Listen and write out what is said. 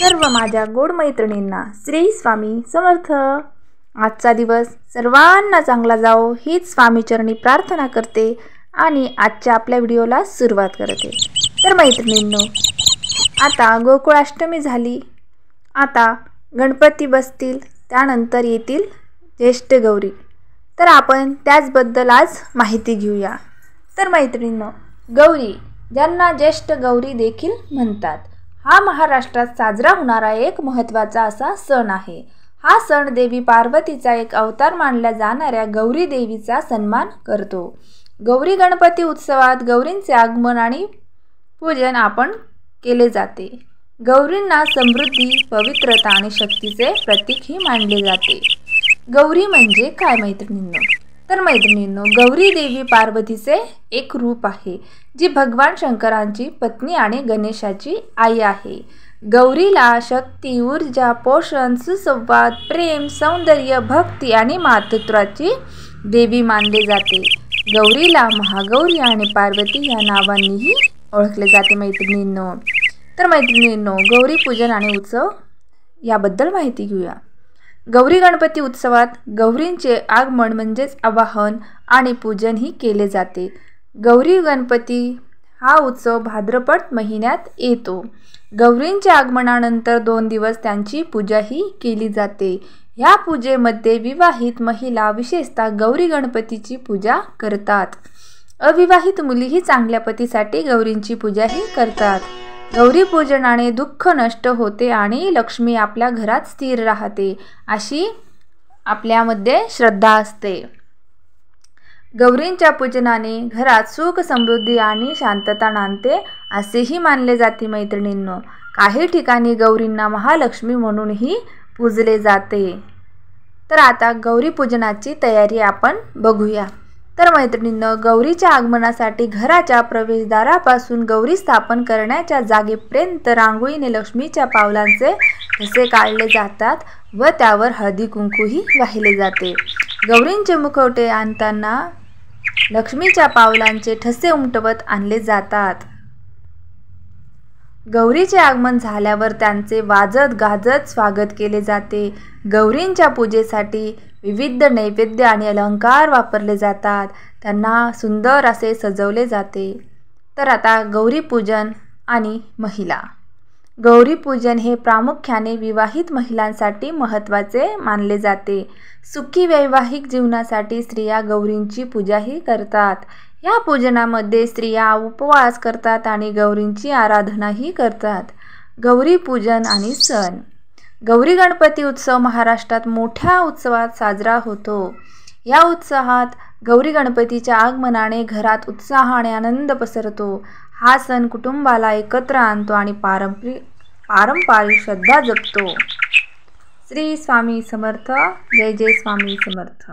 सर्व माझ्या गोड मैत्रिणींना श्री स्वामी समर्थ। आजचा दिवस सर्वांना चांगला जावो हीच स्वामीचरणी प्रार्थना करते आणि आजच्या आपल्या व्हिडिओला सुरुवात करते। तर मैत्रिणींनो, आता गोकुळाष्टमी झाली, आता गणपती बसतील, त्यानंतर येतील ज्येष्ठ गौरी। तर आपण त्याचबद्दल आज माहिती घेऊया। तर मैत्रिणींनो, गौरी ज्यांना ज्येष्ठ गौरी देखील म्हणतात, हा महाराष्ट्रात साजरा होणारा एक महत्त्वाचा असा सण आहे। हा सण देवी पार्वतीचा एक अवतार मानल्या जाणाऱ्या गौरी देवीचा सन्मान करतो। गौरी गणपती उत्सवात गौरींचे आगमन आणि पूजन आपण केले जाते। गौरींना समृद्धी, पवित्रता आणि शक्तीचे प्रतीकही मानले जाते। गौरी म्हणजे काय मैत्रिणींनो? तर मैत्रिणींनो, गौरी देवी पार्वतीचे एक रूप आहे, जी भगवान शंकरांची पत्नी आणि गणेशाची आई आहे। गौरीला शक्ती, ऊर्जा, पोषण, सुसंवाद, प्रेम, सौंदर्य, भक्ती आणि मातृत्वाची देवी मानले जाते। गौरीला महागौरी आणि पार्वती या नावांनीही ओळखले जाते मैत्रिणींनो। तर मैत्रिणींनो, गौरी पूजन आणि उत्सव याबद्दल माहिती घेऊया। गौरी गणपती उत्सवात गौरींचे आगमन म्हणजेच आवाहन आणि पूजन ही केले जाते। गौरी गणपती हा उत्सव भाद्रपद महिन्यात येतो। गौरींच्या आगमनानंतर 2 दिवस त्यांची पूजाही केली जाते। या पूजेमध्ये विवाहित महिला विशेषतः गौरी गणपतीची पूजा करतात। अविवाहित मुलीही चांगल्या पतीसाठी गौरींची पूजाही करतात। गौरी पूजनाने दुःख नष्ट होते आणि लक्ष्मी आपल्या घरात स्थिर राहते, अशी आपल्यामध्ये श्रद्धा असते। गौरींच्या पूजनाने घरात सुख, समृद्धी आणि शांतता नांदते असेही मानले जाते मैत्रिणींनो। काही ठिकाणी गौरींना महालक्ष्मी म्हणूनही पूजले जाते। तर आता गौरी पूजनाची तयारी आपण बघूया। तर मैत्रिणींनो, गौरीच्या आगमनासाठी घराच्या प्रवेशद्वारापासून गौरी स्थापन करण्याच्या जागेपर्यंत रांगोळीने लक्ष्मीच्या पावलांचे ठसे काढले जातात व त्यावर हळदी कुंकूही वाहिले जाते। गौरींचे मुखवटे आणताना लक्ष्मीच्या पावलांचे ठसे उमटवत आणले जातात। गौरीचे आगमन झाल्यावर त्यांचे वाजत गाजत स्वागत केले जाते। गौरींच्या पूजेसाठी विविध नैवेद्य आणि अलंकार वापरले जातात, त्यांना सुंदर असे सजवले जाते। तर आता गौरी पूजन आणि महिला। गौरी पूजन हे प्रामुख्याने विवाहित महिलांसाठी महत्त्वाचे मानले जाते। सुखी वैवाहिक जीवनासाठी स्त्रिया गौरींची पूजाही करतात। या पूजनामध्ये स्त्रिया उपवास करतात आणि गौरींची आराधनाही करतात। गौरी पूजन आणि सण। गौरी गणपती उत्सव महाराष्ट्रात मोठ्या उत्सवात साजरा होतो। या उत्सवात गौरी गणपतीच्या आगमनाने घरात उत्साह आणि आनंद पसरतो। हा सण कुटुंबाला एकत्र आणतो आणि पारंपरिक श्रद्धा जपतो। श्री स्वामी समर्थ। जय जय स्वामी समर्थ।